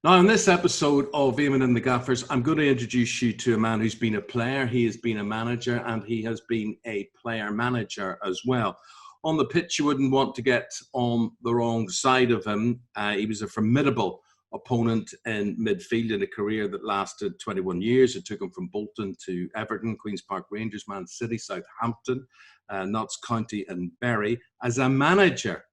Now, in this episode of Eamonn and The Gaffers, I'm going to introduce you to a man who's been a player, he has been a manager, and he has been a player-manager as well. On the pitch, you wouldn't want to get on the wrong side of him. He was a formidable opponent in midfield in a career that lasted 21 years. It took him from Bolton to Everton, Queen's Park Rangers, Man City, Southampton, Notts County and Bury. As a manager,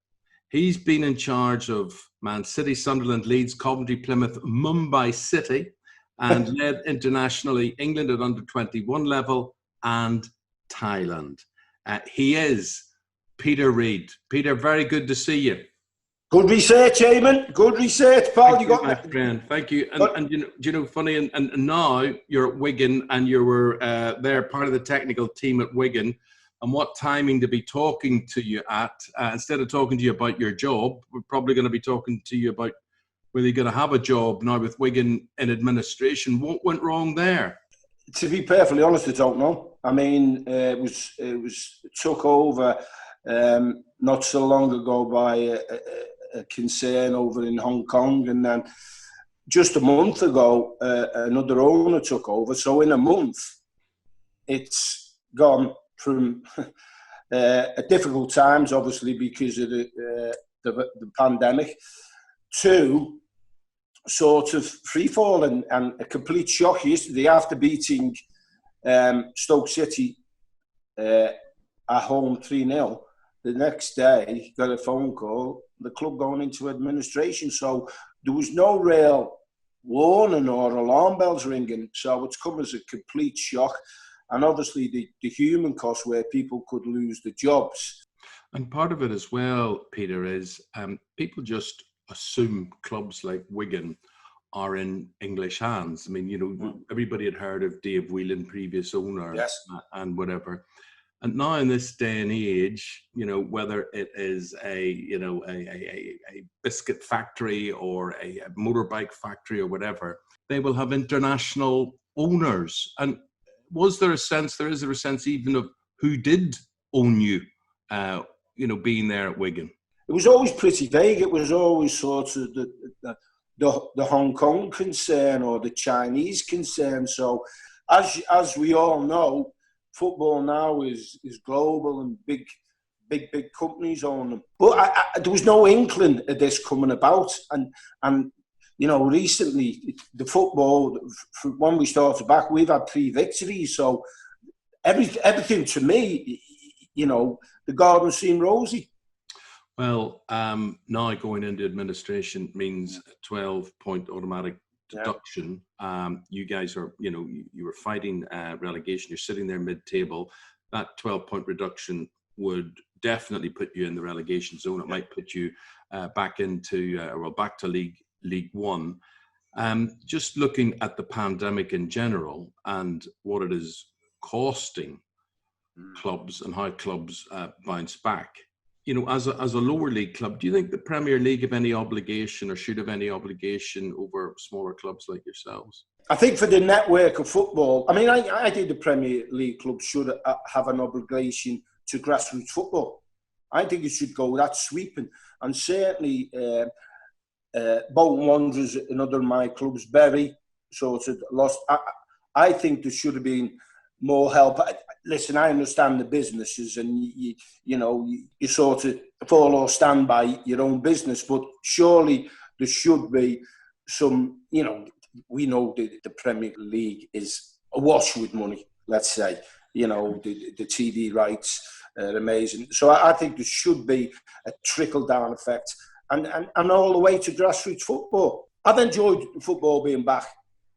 he's been in charge of Man City, Sunderland, Leeds, Coventry, Plymouth, Mumbai City, and led internationally England at under-21 level and Thailand. He is Peter Reid. Peter, very good to see you. Good research, Eamonn. Good research, pal. Thank you, my friend. Thank you. And you know, funny, and now you're at Wigan, and you were there, part of the technical team at Wigan. And what timing to be talking to you at. Instead of talking to you about your job, we're probably going to be talking to you about whether you're going to have a job now with Wigan in administration. What went wrong there? To be perfectly honest, I don't know. I mean, it was took over not so long ago by a concern over in Hong Kong, and then just a month ago, another owner took over. So in a month, it's gone from difficult times, obviously, because of the pandemic, to sort of free fall and a complete shock yesterday after beating Stoke City at home 3-0. The next day, got a phone call, the club going into administration. So there was no real warning or alarm bells ringing. So it's come as a complete shock. And obviously the human cost where people could lose their jobs. And part of it as well, Peter, is people just assume clubs like Wigan are in English hands. I mean, you know, everybody had heard of Dave Whelan, previous owner, yes, and whatever. And now in this day and age, you know, whether it is a biscuit factory or a motorbike factory or whatever, they will have international owners. And was there a sense, there is a sense even of who did own you, being there at Wigan? It was always pretty vague. It was always sort of the Hong Kong concern or the Chinese concern. So as we all know, football now is global and big companies own them. But there was no inkling of this coming about. And you know, recently, the football, when we started back, we've had 3 victories. So everything to me, you know, the garden seemed rosy. Well, now going into administration means a 12-point automatic deduction. Yeah. You guys are, you were fighting relegation. You're sitting there mid-table. That 12-point reduction would definitely put you in the relegation zone. It might put you back to League One. Just looking at the pandemic in general and what it is costing clubs and how clubs bounce back, you know, as a lower league club, do you think the Premier League have any obligation or should have any obligation over smaller clubs like yourselves? I think for the network of football, I mean, I think the Premier League clubs should have an obligation to grassroots football. I think it should go that sweeping, and certainly Bolton Wanderers, another of my clubs, Bury, sort of lost. I think there should have been more help. Listen, I understand the businesses, and you sort of fall or stand by your own business, but surely there should be some. You know, we know the Premier League is awash with money. Let's say, you know, the TV rights are amazing. So I think there should be a trickle down effect. And all the way to grassroots football. I've enjoyed football being back,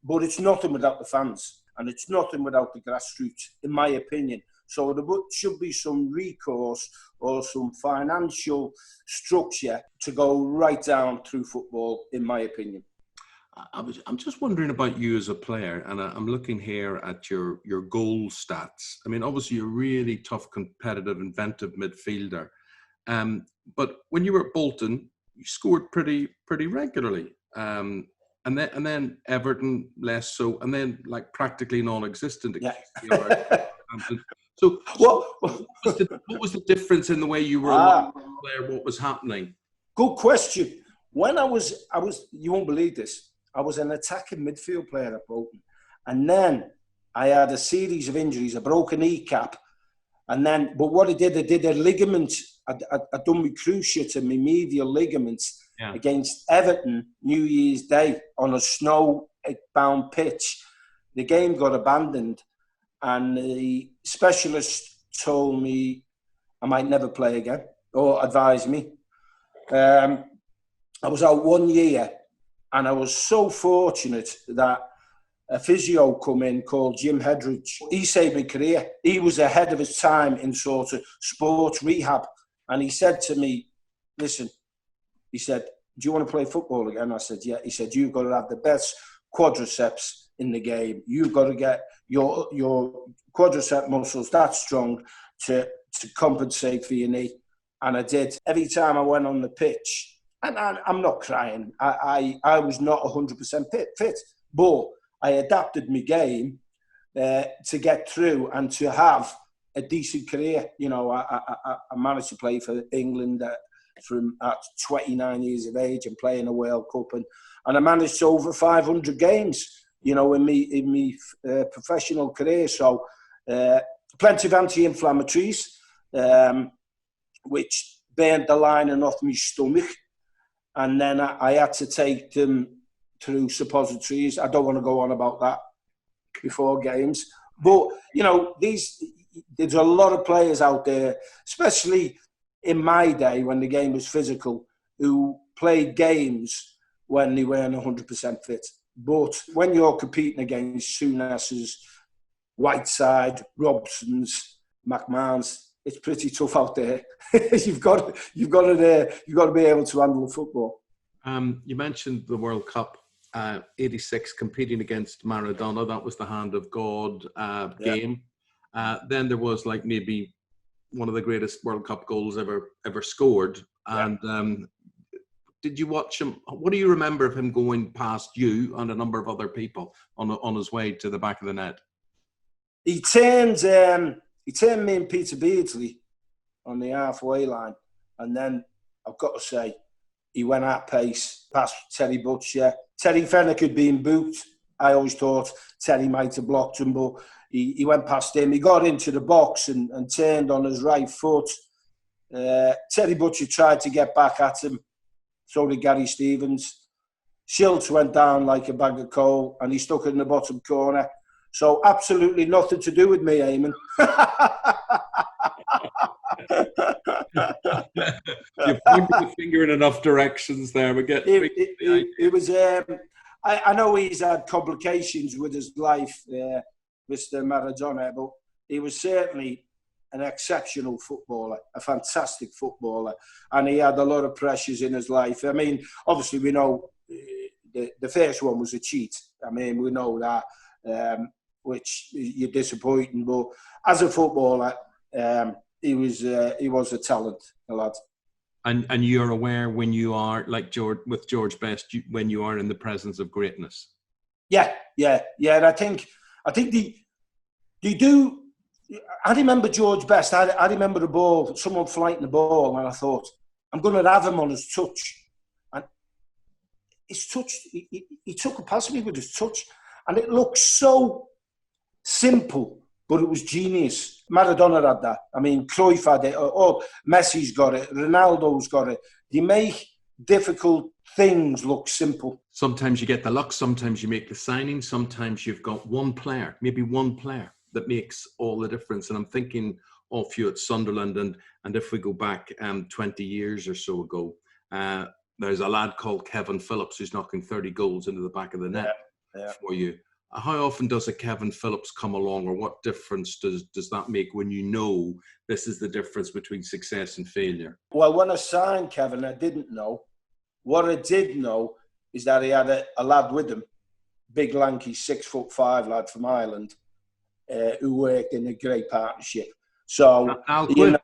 but it's nothing without the fans, and it's nothing without the grassroots, in my opinion. So there should be some recourse or some financial structure to go right down through football, in my opinion. I'm just wondering about you as a player, and I'm looking here at your goal stats. I mean, obviously you're a really tough, competitive, inventive midfielder. But when you were at Bolton, you scored pretty regularly, and then Everton less so, and then like practically non-existent. Yeah. So what was the difference in the way you were a player? What was happening? Good question. When I was, you won't believe this. I was an attacking midfield player at Bolton. And then I had a series of injuries, a broken kneecap. And then, but what I did a ligament. I'd done my cruciate and my medial ligaments against Everton New Year's Day on a snow-bound pitch. The game got abandoned, and the specialist told me I might never play again, or advised me. I was out 1 year, and I was so fortunate that a physio come in called Jim Hedridge. He saved my career. He was ahead of his time in sort of sports rehab. And he said to me, listen, he said, do you want to play football again? I said, yeah. He said, you've got to have the best quadriceps in the game. You've got to get your quadricep muscles that strong to compensate for your knee. And I did. Every time I went on the pitch, and I'm not crying, I was not 100% fit, but I adapted my game to get through and to have a decent career. You know, I managed to play for England from at 29 years of age and play in a World Cup, and I managed to over 500 games, you know, in me professional career. So plenty of anti-inflammatories, which burned the lining off my stomach, and then I had to take them through suppositories. I don't want to go on about that before games. But, you know, there's a lot of players out there, especially in my day when the game was physical, who played games when they weren't 100% fit. But when you're competing against Souness's, Whiteside, Robson's, McMahon's, it's pretty tough out there. You've got to be able to handle football. You mentioned the World Cup. 86, competing against Maradona. That was the hand of God game. Then there was like maybe one of the greatest World Cup goals ever scored. And did you watch him? What do you remember of him going past you and a number of other people on his way to the back of the net? He turned me and Peter Beardsley on the halfway line, and then I've got to say, he went at pace past Terry Butcher. Terry Fenwick had been booked. I always thought Terry might have blocked him, but he went past him. He got into the box and turned on his right foot. Terry Butcher tried to get back at him. So did Gary Stevens. Schultz went down like a bag of coal, and he stuck it in the bottom corner. So absolutely nothing to do with me, Eamonn. You pointed the finger in enough directions there. It was. I know he's had complications with his life, Mr. Maradona, but he was certainly an exceptional footballer, a fantastic footballer, and he had a lot of pressures in his life. I mean, obviously we know the first one was a cheat. I mean, we know that, which you're disappointing, but as a footballer, he was a talent, a lad. And you're aware when you are like George Best, when you are in the presence of greatness. Yeah. And I think they do. I remember George Best. I remember the ball, someone flighting the ball, and I thought, I'm going to have him on his touch. And his touch, he took a past me with his touch, and it looked so simple, but it was genius. Maradona had that. I mean, Cruyff had it. Oh, Messi's got it. Ronaldo's got it. They make difficult things look simple. Sometimes you get the luck. Sometimes you make the signing. Sometimes you've got one player, maybe one player, that makes all the difference. And I'm thinking of you at Sunderland. And if we go back 20 years or so ago, there's a lad called Kevin Phillips who's knocking 30 goals into the back of the net for you. How often does a Kevin Phillips come along, or what difference does that make when you know this is the difference between success and failure? Well, when I signed Kevin, I didn't know. What I did know is that he had a lad with him, big, lanky, 6'5" lad from Ireland, who worked in a great partnership. So, you know,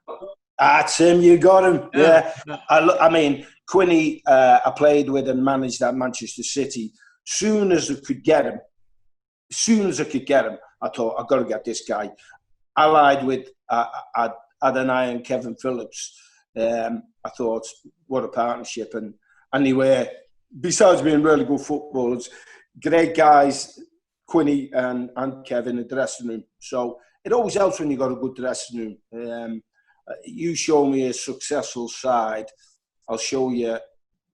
that's him, you got him. Yeah. I mean, Quinny, I played with and managed at Manchester City. Soon as I could get him, I thought, I've got to get this guy. Allied with Adonai and Kevin Phillips, I thought, what a partnership. And they were besides being really good footballers, great guys, Quinny and Kevin, in the dressing room. So it always helps when you've got a good dressing room. You show me a successful side, I'll show you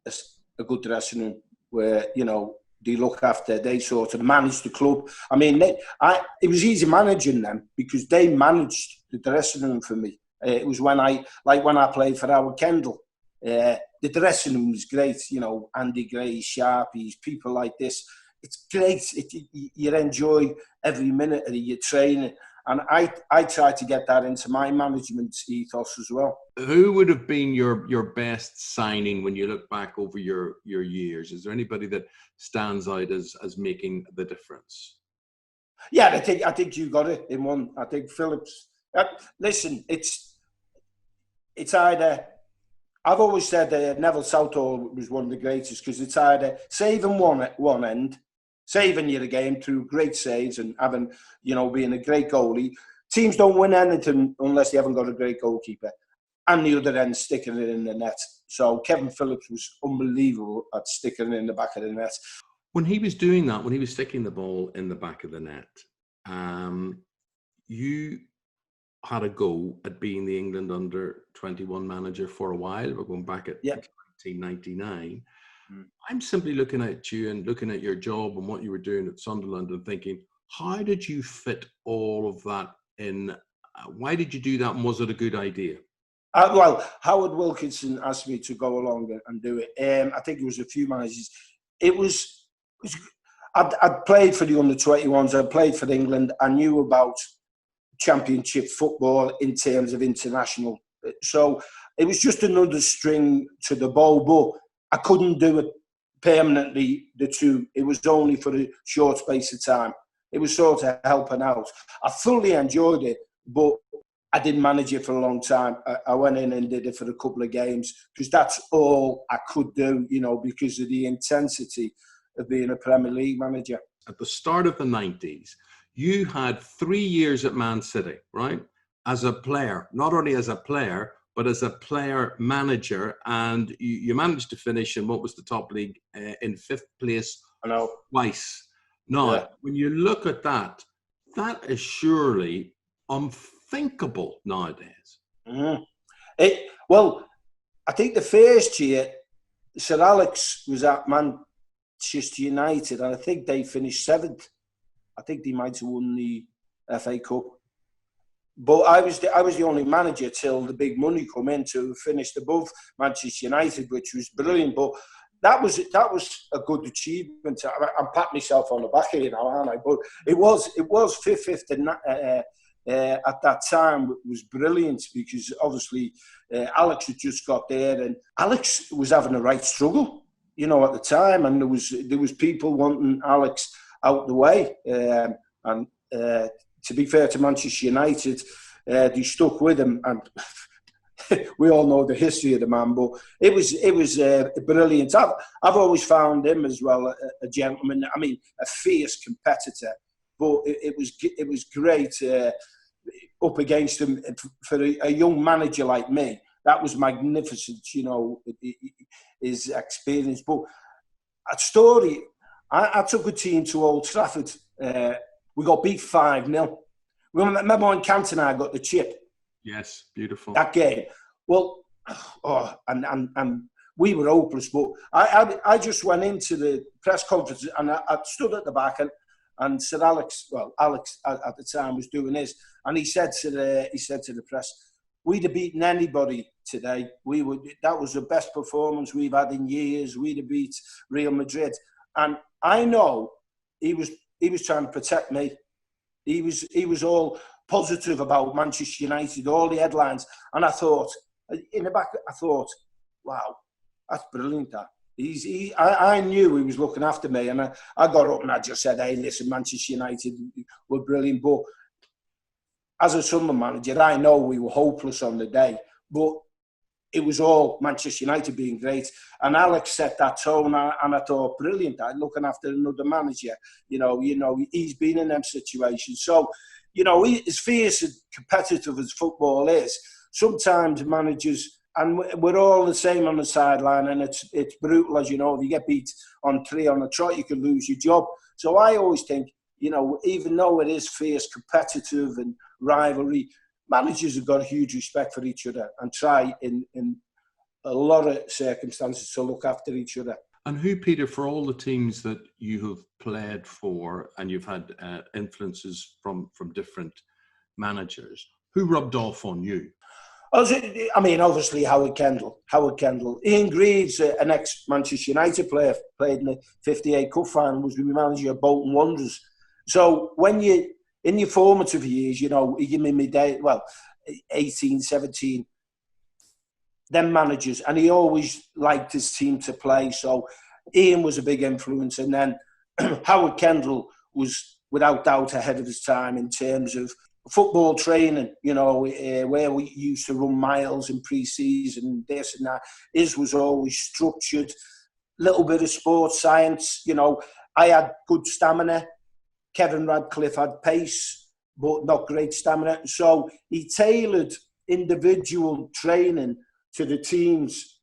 a good dressing room where, you know, they look after, they sort of manage the club. I mean, it was easy managing them because they managed the dressing room for me. It was when I played for Howard Kendall. The dressing room was great, you know, Andy Gray, Sharpies, people like this. It's great. You enjoy every minute of your training. And I try to get that into my management ethos as well. Who would have been your best signing when you look back over your years? Is there anybody that stands out as making the difference? Yeah, I think you got it in one. I think Phillips. Listen, it's either. I've always said Neville Southall was one of the greatest because it's either saving one at one end, saving you the game through great saves and having, you know, being a great goalie. Teams don't win anything unless they haven't got a great goalkeeper. And the other end, sticking it in the net. So Kevin Phillips was unbelievable at sticking it in the back of the net. When he was doing that, when he was sticking the ball in the back of the net, you had a go at being the England under-21 manager for a while. We're going back at 1999. I'm simply looking at you and looking at your job and what you were doing at Sunderland and thinking, how did you fit all of that in? Why did you do that, and was it a good idea? Well, Howard Wilkinson asked me to go along and do it. I think it was a few managers. I'd played for the under-21s. I played for England. I knew about championship football in terms of international. So it was just another string to the bow, but I couldn't do it permanently, the two. It was only for a short space of time. It was sort of helping out. I thoroughly enjoyed it, but I didn't manage it for a long time. I went in and did it for a couple of games because that's all I could do, you know, because of the intensity of being a Premier League manager. At the start of the 90s, you had 3 years at Man City, right? As a player, not only as a player, but as a player manager. And you managed to finish in what was the top league in 5th place twice. Now, when you look at that, that is surely unthinkable nowadays. Mm-hmm. Well, I think the first year, Sir Alex was at Manchester United, and I think they finished 7th. I think they might have won the FA Cup. But I was the only manager till the big money come in to finish above Manchester United, which was brilliant. But that was a good achievement. I'm patting myself on the back here now, aren't I? But it was fifth at that time. It was brilliant because obviously Alex had just got there, and Alex was having a right struggle, you know, at the time, and there was people wanting Alex out the way, and to be fair to Manchester United, they stuck with him, and we all know the history of the man. But it was brilliant. I've always found him as well a gentleman. I mean, a fierce competitor. But it was great up against him for a young manager like me. That was magnificent, you know, his experience. But a story. I took a team to Old Trafford. We got beat 5-0. Remember when Cantona got the chip? Yes, beautiful. That game. Well, and we were hopeless. But I just went into the press conference and I stood at the back and Sir Alex, Alex at the time was doing his, and he said to the press, "We'd have beaten anybody today. That was the best performance we've had in years. We'd have beat Real Madrid." And I know he was trying to protect me. He was all positive about Manchester United, all the headlines. And I thought, in the back, wow, that's brilliant, that. I knew he was looking after me. And I got up and I just said, hey, listen, Manchester United were brilliant. But as a Sunderland manager, I know we were hopeless on the day. But it was all Manchester United being great. And Alex set that tone, and I thought, brilliant, looking after another manager. You know, he's been in them situations. So, you know, as fierce and competitive as football is, sometimes managers and we're all the same on the sideline, and it's brutal, as you know. If you get beat on 3 on a trot, you could lose your job. So I always think, you know, even though it is fierce, competitive and rivalry, managers have got a huge respect for each other and try in a lot of circumstances to look after each other. And who, Peter, for all the teams that you have played for and you've had influences from different managers, who rubbed off on you? I mean, obviously Howard Kendall. Ian Greaves, an ex-Manchester United player, played in the 58 Cup final, was the manager of Bolton Wanderers. So when you, in your formative years, you know, you give me day, 18, 17, them managers, and he always liked his team to play. So Ian was a big influence. And then Howard Kendall was without doubt ahead of his time in terms of football training, you know, where we used to run miles in pre-season, this and that. His was always structured, little bit of sports science. You know, I had good stamina. Kevin Radcliffe had pace, but not great stamina. So he tailored individual training to the teams,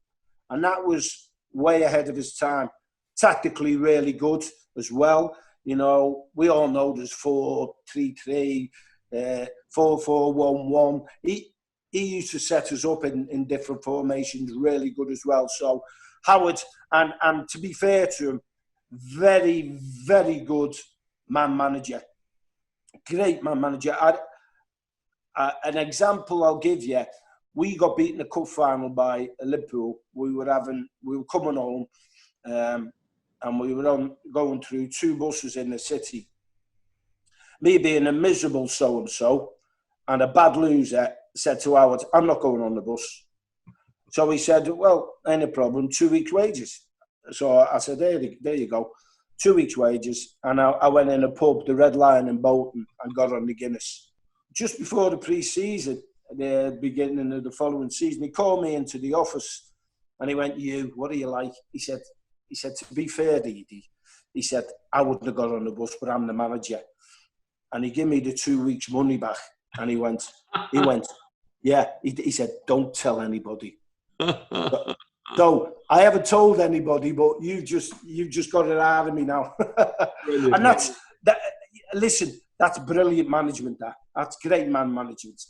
and that was way ahead of his time. Tactically really good as well. You know, we all know there's 4-3-3, 4-4-1-1. He used to set us up in different formations, really good as well. So Howard, and to be fair to him, very, very good man manager. Great man manager. An example I'll give you, we got beaten in the cup final by Liverpool. We were coming home, and we were going through 2 buses in the city. Me being a miserable so-and-so and a bad loser, said to Howard, I'm not going on the bus. So he said, well, ain't a problem, 2 weeks' wages. So I said, there you go, 2 weeks' wages. And I went in a pub, the Red Lion in Bolton, and got on the Guinness. Just before the pre-season, the beginning of the following season, he called me into the office and he went, you, what are you like? He said, to be fair, Dee, he said, I wouldn't have got on the bus, but I'm the manager. And he gave me the 2 weeks' money back. And he went, yeah. He said, don't tell anybody. So I haven't told anybody, but you've just got it out of me now. And listen, that's brilliant management. That's great man management.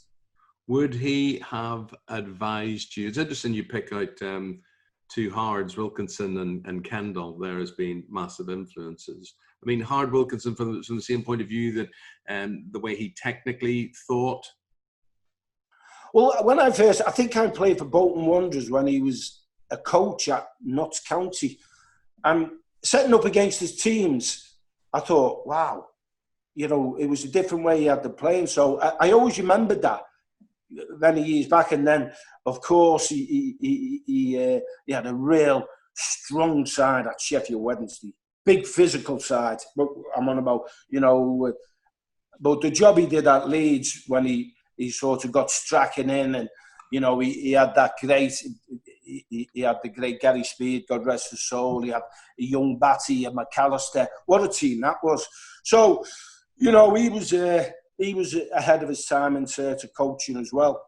Would he have advised you? It's interesting you pick out 2 Howards, Wilkinson and Kendall there as being massive influences. I mean, Howard Wilkinson from the same point of view that the way he technically thought. Well, I think I played for Bolton Wanderers when he was a coach at Notts County. And setting up against his teams, I thought, wow, you know, it was a different way he had to play. And so I always remembered that many years back. And then, of course, he had a real strong side at Sheffield Wednesday. Big physical side. I'm on about, you know, but the job he did at Leeds when he sort of got Strachan in, and, you know, he had that great, he had the great Gary Speed, God rest his soul. He had a young Batty and McAllister. What a team that was. So, you know, he was ahead of his time in terms of coaching as well.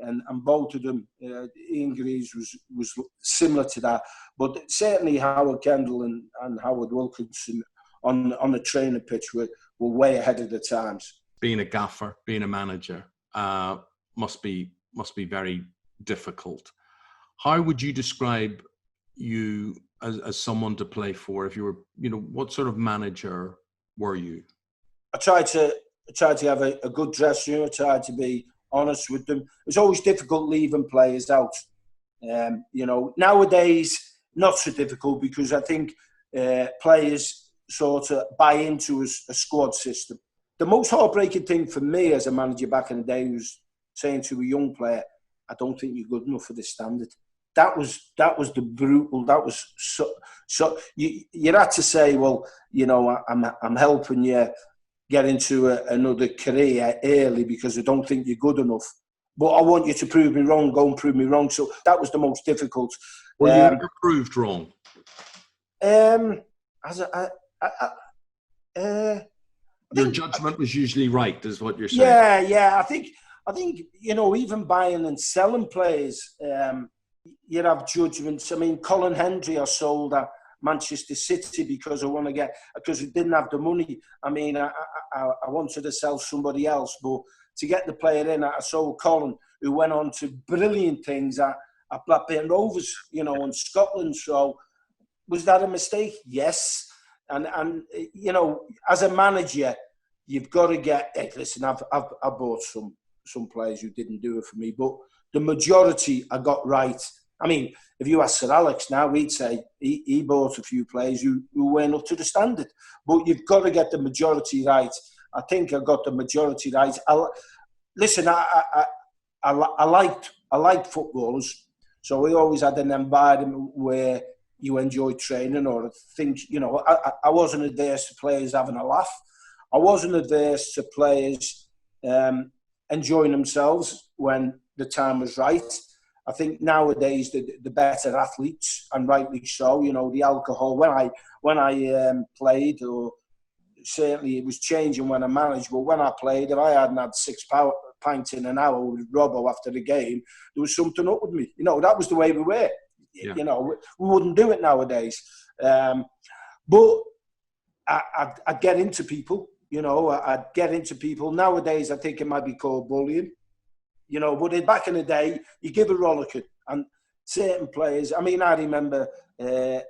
And both of them, Ian Greaves was similar to that. But certainly Howard Kendall and Howard Wilkinson on the training pitch were way ahead of the times. Being a gaffer, being a manager, must be very difficult. How would you describe you as someone to play for? If you were, you know, what sort of manager were you? I tried to have a good dressing room. I tried to be honest with them. It's always difficult leaving players out. You know, nowadays, not so difficult because I think players sort of buy into a squad system. The most heartbreaking thing for me as a manager back in the day was saying to a young player, I don't think you're good enough for this standard. That was the brutal. That was so. You had to say, well, you know, I'm helping you get into another career early because I don't think you're good enough. But I want you to prove me wrong. Go and prove me wrong. So that was the most difficult. Were you ever proved wrong? Your judgment was usually right, is what you're saying. Yeah. I think I think, you know, even buying and selling players, you have judgments. I mean, Colin Hendry I sold at Manchester City because we didn't have the money. I mean, I wanted to sell somebody else, but to get the player in, I sold Colin, who went on to brilliant things at Blackburn Rovers, you know, in Scotland. So was that a mistake? Yes. And you know, as a manager, you've got to get, hey, listen, I've bought some players who didn't do it for me, but the majority I got right. I mean, if you ask Sir Alex now, we'd say he bought a few players who weren't up to the standard. But you've got to get the majority right. I think I got the majority right. I liked footballers, so we always had an environment where you enjoy training, or I think, you know, I wasn't adverse to players having a laugh. I wasn't adverse to players enjoying themselves when the time was right. I think nowadays the better athletes, and rightly so, you know, the alcohol. When I played, or certainly it was changing when I managed, but when I played, if I hadn't had 6 pints in an hour with Robbo after the game, there was something up with me. You know, that was the way we were. Yeah. You know, we wouldn't do it nowadays. But I'd get into people, you know, I'd get into people. Nowadays, I think it might be called bullying. You know, but back in the day, you give a rollicking, and certain players. I mean, I remember a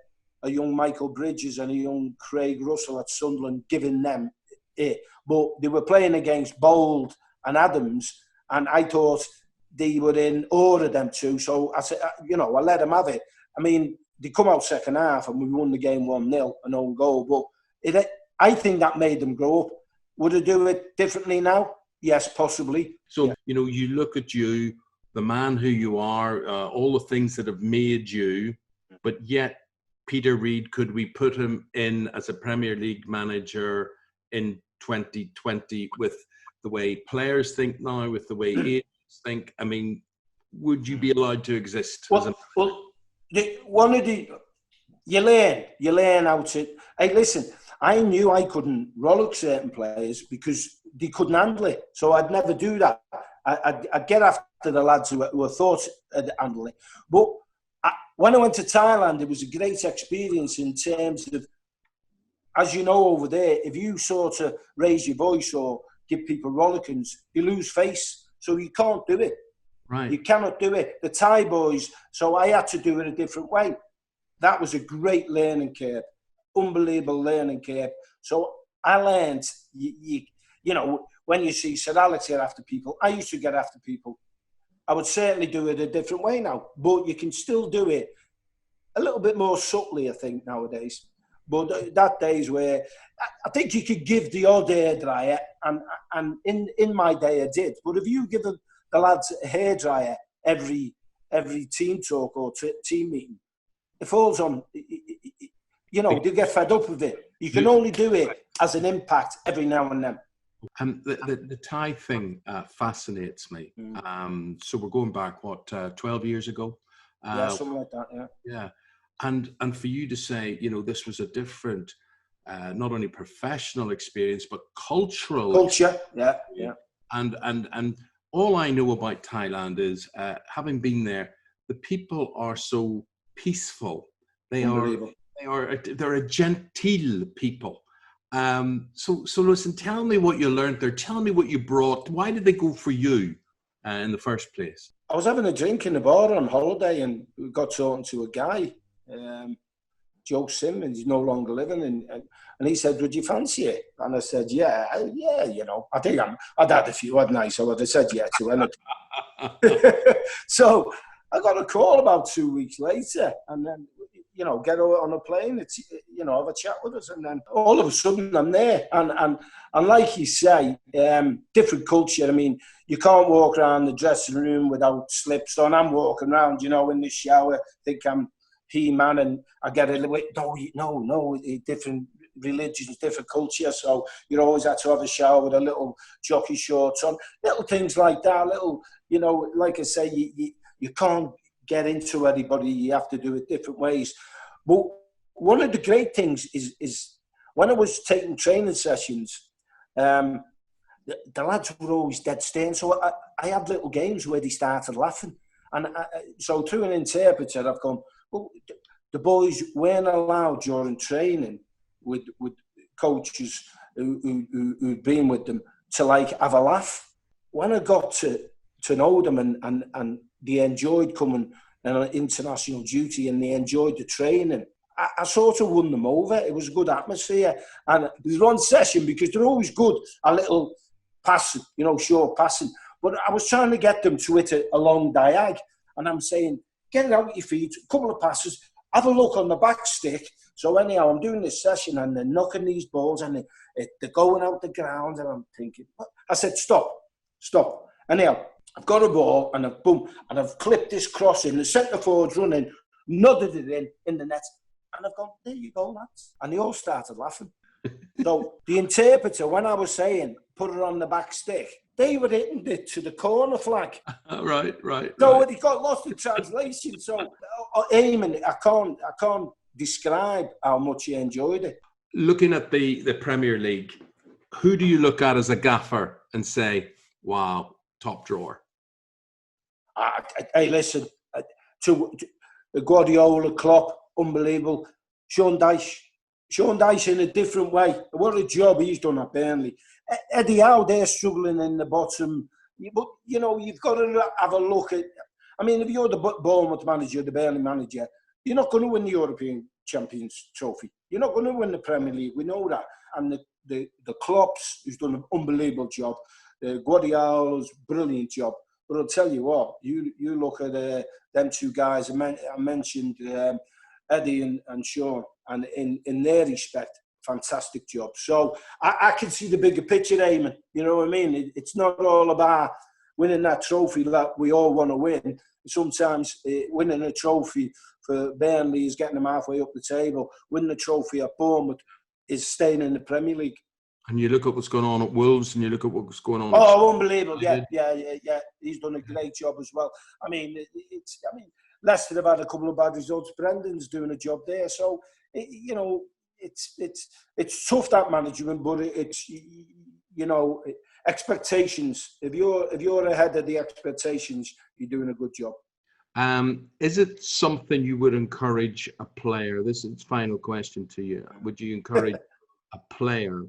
young Michael Bridges and a young Craig Russell at Sunderland giving them it, but they were playing against Bold and Adams, and I thought they were in order, them two. So I said, you know, I let them have it. I mean, they come out second half and we won the game 1-0, an own goal. But I think that made them grow up. Would I do it differently now? Yes, possibly. So, yeah. You know, you look at you, the man who you are, all the things that have made you, but yet Peter Reid, could we put him in as a Premier League manager in 2020 with the way players think now, with the way agents think? I mean, would you be allowed to exist? You learn how to. Hey, listen, I knew I couldn't rollick certain players because they couldn't handle it. So I'd never do that. I'd get after the lads who thought I'd handle it. But when I went to Thailand, it was a great experience in terms of, as you know, over there, if you sort of raise your voice or give people rollickings, you lose face. So you can't do it. Right. You cannot do it. The Thai boys, so I had to do it a different way. That was a great learning curve, unbelievable learning curve. So I learned, you know, when you see Sir Alex get after people, I used to get after people. I would certainly do it a different way now, but you can still do it a little bit more subtly, I think, nowadays. But that days where I think you could give the odd hairdryer, and in my day I did. But if you give the lads a hairdryer every team talk or team meeting, it falls on, you know, they get fed up with it. You can only do it as an impact every now and then. The Thai thing fascinates me. So we're going back, 12 years ago? Yeah, something like that, yeah. Yeah. And for you to say, you know, this was a different, not only professional experience, but culture. Yeah. And all I know about Thailand is, having been there, the people are so peaceful. They're a genteel people. So listen, tell me what you learned there. Tell me what you brought. Why did they go for you in the first place? I was having a drink in the bar on holiday, and we got talking to a guy, Joe Simmons. He's no longer living, and he said, "Would you fancy it?" And I said, "Yeah, you know, I think I'd had a few, hadn't I? So I'd have said yeah to it." So I got a call about 2 weeks later, and then, you know, get on a plane, it's, you know, have a chat with us, and then all of a sudden I'm there, and like you say, different culture. I mean, you can't walk around the dressing room without slips on. I'm walking around, you know, in the shower, think I'm He-Man, and I get a little bit, no, different religions, different culture, so you always have to have a shower with a little jockey shorts on, little things like that, little, you know, like I say, you can't get into everybody, you have to do it different ways. But one of the great things is when I was taking training sessions, the lads were always dead stern. So I had little games where they started laughing. And so through an interpreter, I've gone, well, the boys weren't allowed during training with coaches who'd been with them to like have a laugh. When I got to know them and they enjoyed coming on international duty and they enjoyed the training, I sort of won them over. It was a good atmosphere. And there was one session, because they're always good, a little passing, short passing. But I was trying to get them to hit a long diag. And I'm saying, get it out your feet, a couple of passes, have a look on the back stick. So anyhow, I'm doing this session and they're knocking these balls and they're going out the ground. And I'm thinking, what? I said, stop. Anyhow, I've got a ball and I've clipped this cross in. The centre forward's running, nodded it in the net. And I've gone, there you go, lads. And they all started laughing. So the interpreter, when I was saying, put it on the back stick, they were hitting it to the corner flag. Right. So it got lost in translation. So, Eamonn, I can't describe how much he enjoyed it. Looking at the Premier League, who do you look at as a gaffer and say, wow, top drawer? Hey, listen, to Guardiola, Klopp, unbelievable. Sean Dyche in a different way. What a job he's done at Burnley. Eddie Howe, they're struggling in the bottom. But, you've got to have a look at... I mean, if you're the Bournemouth manager, the Burnley manager, you're not going to win the European Champions Trophy. You're not going to win the Premier League. We know that. And the Klopps, who's done an unbelievable job. Guardiola's brilliant job. But I'll tell you what, you look at them two guys. I mentioned Eddie and Sean, and in their respect, fantastic job. So I can see the bigger picture, Eamonn. You know what I mean? It's not all about winning that trophy that we all want to win. Sometimes winning a trophy for Burnley is getting them halfway up the table. Winning a trophy at Bournemouth is staying in the Premier League. And you look at what's going on at Wolves, and you look at what's going on. Oh, unbelievable! Yeah. He's done a great job as well. I mean, Leicester have had a couple of bad results. Brendan's doing a job there, so it's tough, that management, but it's expectations. If you're ahead of the expectations, you're doing a good job. Is it something you would encourage a player? This is the final question to you. Would you encourage a player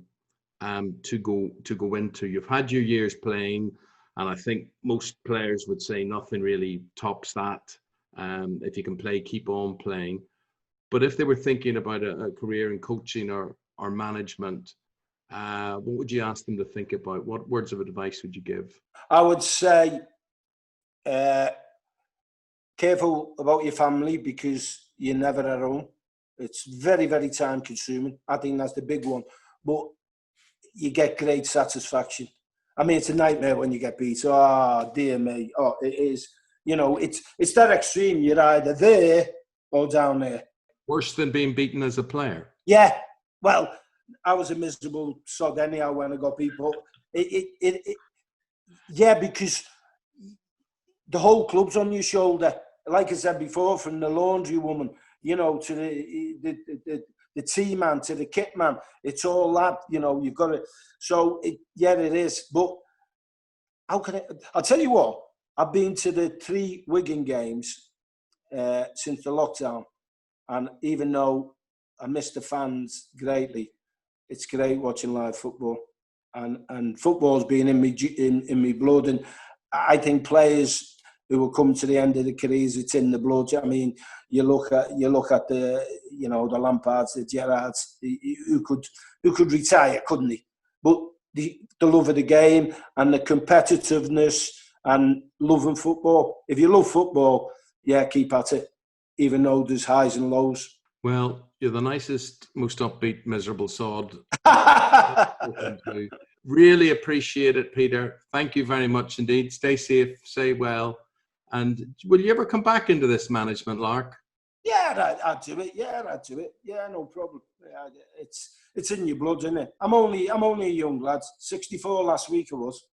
to go into? You've had your years playing, and I think most players would say nothing really tops that. If you can play, keep on playing. But if they were thinking about a career in coaching or management, what would you ask them to think about? What words of advice would you give? I would say, careful about your family, because you're never at home. It's very, very time consuming. I think that's the big one. But you get great satisfaction. I mean, it's a nightmare when you get beat. Oh, dear me. Oh, it is. It's that extreme. You're either there or down there. Worse than being beaten as a player? Yeah. Well, I was a miserable sod anyhow when I got beat. But yeah, because the whole club's on your shoulder. Like I said before, from the laundry woman, to the tea man, to the kit man, it's all that, you've got to. So, it is. But how can I'll tell you what, I've been to the 3 Wigan games since the lockdown. And even though I miss the fans greatly, it's great watching live football. And football's been in me blood. And I think players who will come to the end of the careers, it's in the blood. I mean, you look at the the Lampards, the Gerrards, who could retire, couldn't he? But the love of the game and the competitiveness and loving football. If you love football, keep at it, even though there's highs and lows. Well, you're the nicest, most upbeat, miserable sod. Really appreciate it, Peter. Thank you very much indeed. Stay safe, stay well. And will you ever come back into this management, Lark? Yeah, I'd do it. Yeah, I'd do it. Yeah, no problem. Yeah, it's in your blood, isn't it? I'm only a young lad. 64 last week I was.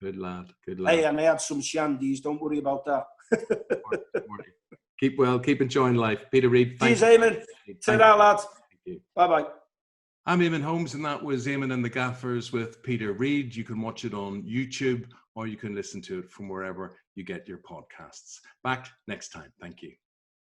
Good lad. Hey, and I had some shandies. Don't worry about that. Don't worry. Keep well. Keep enjoying life. Peter Reid. Cheers, Eamonn. Ta-ra, lads. Bye-bye. I'm Eamonn Holmes, and that was Eamonn and The Gaffers with Peter Reid. You can watch it on YouTube, or you can listen to it from wherever you get your podcasts. Back next time. Thank you.